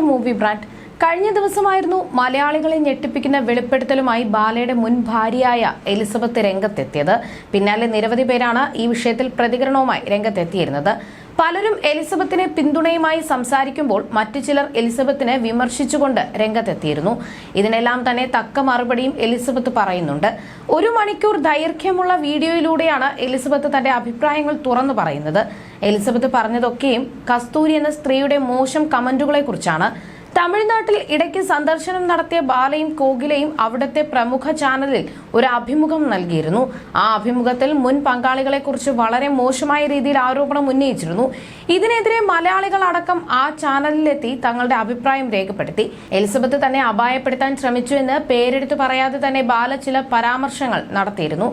Movie brand. കഴിഞ്ഞ ദിവസമായിരുന്നു മലയാളികളെ ഞെട്ടിപ്പിക്കുന്ന വെളിപ്പെടുത്തലുമായി ബാലയുടെ മുൻ ഭാര്യയായ എലിസബത്ത് രംഗത്തെത്തിയത്. പിന്നാലെ നിരവധി പേരാണ് ഈ വിഷയത്തിൽ പ്രതികരണവുമായി രംഗത്തെത്തിയിരുന്നത്. പലരും എലിസബത്തിനെ പിന്തുണയുമായി സംസാരിക്കുമ്പോൾ മറ്റു ചിലർ എലിസബത്തിനെ വിമർശിച്ചുകൊണ്ട് രംഗത്തെത്തിയിരുന്നു. ഇതിനെല്ലാം തന്നെ തക്ക മറുപടിയും എലിസബത്ത് പറയുന്നുണ്ട്. 1 മണിക്കൂർ ദൈർഘ്യമുള്ള വീഡിയോയിലൂടെയാണ് എലിസബത്ത് തന്റെ അഭിപ്രായങ്ങൾ തുറന്നു പറയുന്നത്. എലിസബത്ത് പറഞ്ഞതൊക്കെയും കസ്തൂരി എന്ന സ്ത്രീയുടെ മോശം കമന്റുകളെ കുറിച്ചാണ്. തമിഴ്നാട്ടിൽ ഇടയ്ക്ക് സന്ദർശനം നടത്തിയ ബാലയും കോകിലയും അവിടുത്തെ പ്രമുഖ ചാനലിൽ ഒരു അഭിമുഖം നൽകിയിരുന്നു. ആ അഭിമുഖത്തിൽ മുൻ പങ്കാളികളെ കുറിച്ച് വളരെ മോശമായ രീതിയിൽ ആരോപണം ഉന്നയിച്ചിരുന്നു. ഇതിനെതിരെ മലയാളികൾ അടക്കം ആ ചാനലിലെത്തി തങ്ങളുടെ അഭിപ്രായം രേഖപ്പെടുത്തി. എലിസബത്ത് തന്നെ അപായപ്പെടുത്താൻ ശ്രമിച്ചു എന്ന് പേരെടുത്ത് പറയാതെ തന്നെ ബാല ചില പരാമർശങ്ങൾ നടത്തിയിരുന്നു.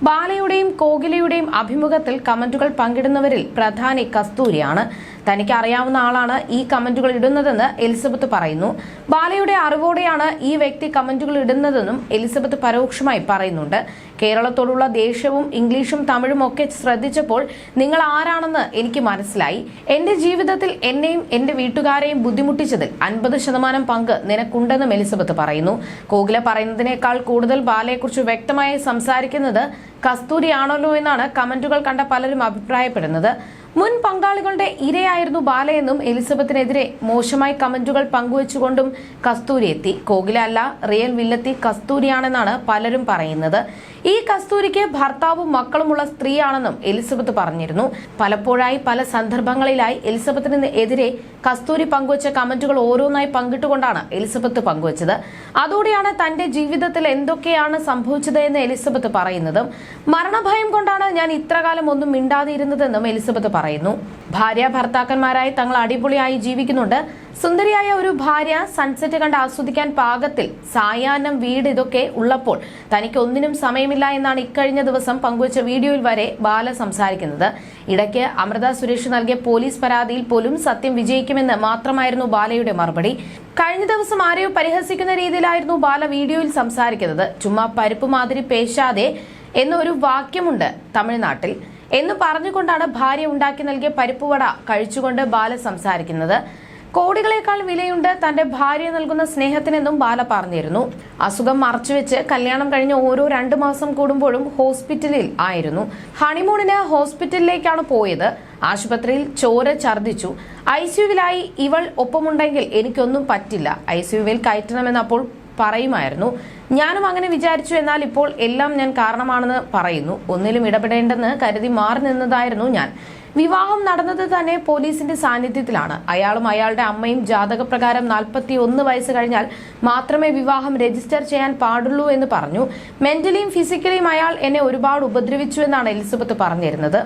ബാലയുടെയും കോകിലയുടെയും അഭിമുഖത്തിൽ കമന്റുകൾ പങ്കിടുന്നവരിൽ പ്രധാനി കസ്തൂരിയാണ്. തനിക്ക് അറിയാവുന്ന ആളാണ് ഈ കമന്റുകൾ ഇടുന്നതെന്ന് എലിസബത്ത് പറയുന്നു. ബാലയുടെ അറിവോടെയാണ് ഈ വ്യക്തി കമന്റുകൾ ഇടുന്നതെന്നും എലിസബത്ത് പരോക്ഷമായി പറയുന്നുണ്ട്. കേരളത്തോടുള്ള ദേഷ്യവും ഇംഗ്ലീഷും തമിഴും ഒക്കെ ശ്രദ്ധിച്ചപ്പോൾ നിങ്ങൾ ആരാണെന്ന് എനിക്ക് മനസ്സിലായി. എന്റെ ജീവിതത്തിൽ എന്നെയും എന്റെ വീട്ടുകാരെയും ബുദ്ധിമുട്ടിച്ചതിൽ 50% പങ്ക് നിനക്കുണ്ടെന്നും എലിസബത്ത് പറയുന്നു. കോകില പറയുന്നതിനേക്കാൾ കൂടുതൽ ബാലയെക്കുറിച്ച് വ്യക്തമായി സംസാരിക്കുന്നത് കസ്തൂരിയാണല്ലോ എന്നാണ് കമന്റുകൾ കണ്ട പലരും അഭിപ്രായപ്പെടുന്നത്. മുൻ പങ്കാളികളുടെ ഇരയായിരുന്നു ബാലയെന്നും എലിസബത്തിനെതിരെ മോശമായി കമന്റുകൾ പങ്കുവച്ചുകൊണ്ടും കസ്തൂരി എത്തി. കോകില അല്ല, റിയൽ വില്ലത്തി കസ്തൂരിയാണെന്നാണ് പലരും പറയുന്നത്. ഈ കസ്തൂരിക്ക് ഭർത്താവും മക്കളുമുള്ള സ്ത്രീയാണെന്നും എലിസബത്ത് പറഞ്ഞിരുന്നു. പലപ്പോഴായി പല സന്ദർഭങ്ങളിലായി എലിസബത്തിന് എതിരെ കസ്തൂരി പങ്കുവച്ച കമന്റുകൾ ഓരോന്നായി പങ്കിട്ടുകൊണ്ടാണ് എലിസബത്ത് പങ്കുവച്ചത്. അതോടെയാണ് തന്റെ ജീവിതത്തിൽ എന്തൊക്കെയാണ് സംഭവിച്ചത് എന്ന് എലിസബത്ത് പറയുന്നത്. മരണഭയം കൊണ്ടാണ് ഞാൻ ഇത്രകാലം ഒന്നും മിണ്ടാതിരുന്നതെന്നും എലിസബത്ത് പറയുന്നു. ഭാര്യ ഭർത്താക്കന്മാരായി തങ്ങൾ അടിപൊളിയായി ജീവിക്കുന്നുണ്ട്. സുന്ദരിയായ ഒരു ഭാര്യ, സൺസെറ്റ് കണ്ട് ആസ്വദിക്കാൻ പാകത്തിൽ സായാഹ്നം, വീട് ഇതൊക്കെ ഉള്ളപ്പോൾ തനിക്ക് ഒന്നിനും സമയമില്ല എന്നാണ് ഇക്കഴിഞ്ഞ ദിവസം പങ്കുവച്ച വീഡിയോയിൽ വരെ ബാല സംസാരിക്കുന്നത്. ഇടയ്ക്ക് അമൃത സുരേഷ് നൽകിയ പോലീസ് പരാതിയിൽ പോലും സത്യം വിജയിക്കുമെന്ന് മാത്രമായിരുന്നു ബാലയുടെ മറുപടി. കഴിഞ്ഞ ദിവസം ആരെയോ പരിഹസിക്കുന്ന രീതിയിലായിരുന്നു ബാല വീഡിയോയിൽ സംസാരിക്കുന്നത്. ചുമ്മാ പരിപ്പ് മാതിരി പേശാതെ എന്നൊരു വാക്യമുണ്ട് തമിഴ്നാട്ടിൽ എന്ന് പറഞ്ഞുകൊണ്ടാണ് ഭാര്യ ഉണ്ടാക്കി നൽകിയ പരിപ്പുവട കഴിച്ചുകൊണ്ട് ബാല സംസാരിക്കുന്നത്. കോടികളേക്കാൾ വിലയുണ്ട് തന്റെ ഭാര്യ നൽകുന്ന സ്നേഹത്തിനെന്നും ബാല പറഞ്ഞിരുന്നു. അസുഖം മറച്ചുവെച്ച് കല്യാണം കഴിഞ്ഞ ഓരോ 2 മാസം കൂടുമ്പോഴും ഹോസ്പിറ്റലിൽ ആയിരുന്നു. ഹണിമൂണിന് ഹോസ്പിറ്റലിലേക്കാണ് പോയത്. ആശുപത്രിയിൽ ചോര ഛർദ്ദിച്ചു. ICUവിലായി ഇവൾ ഒപ്പമുണ്ടെങ്കിൽ എനിക്കൊന്നും പറ്റില്ല, ICUവിൽ കയറ്റണമെന്ന് അപ്പോൾ പറയുമായിരുന്നു. ഞാനും അങ്ങനെ വിചാരിച്ചു. എന്നാൽ ഇപ്പോൾ എല്ലാം ഞാൻ കാരണമാണെന്ന് പറയുന്നു. ഒന്നിലും ഇടപെടേണ്ടെന്ന് കരുതി മാറി നിന്നതായിരുന്നു ഞാൻ. വിവാഹം നടന്നത് തന്നെ പോലീസിന്റെ സാന്നിധ്യത്തിലാണ്. അയാളും അയാളുടെ അമ്മയും ജാതകപ്രകാരം 41 വയസ്സ് കഴിഞ്ഞാൽ മാത്രമേ വിവാഹം രജിസ്റ്റർ ചെയ്യാൻ പാടുള്ളൂ എന്ന് പറഞ്ഞു. മെന്റലിയും ഫിസിക്കലിയും അയാൾ എന്നെ ഒരുപാട് ഉപദ്രവിച്ചു എന്നാണ് എലിസബത്ത് പറഞ്ഞിരുന്നത്.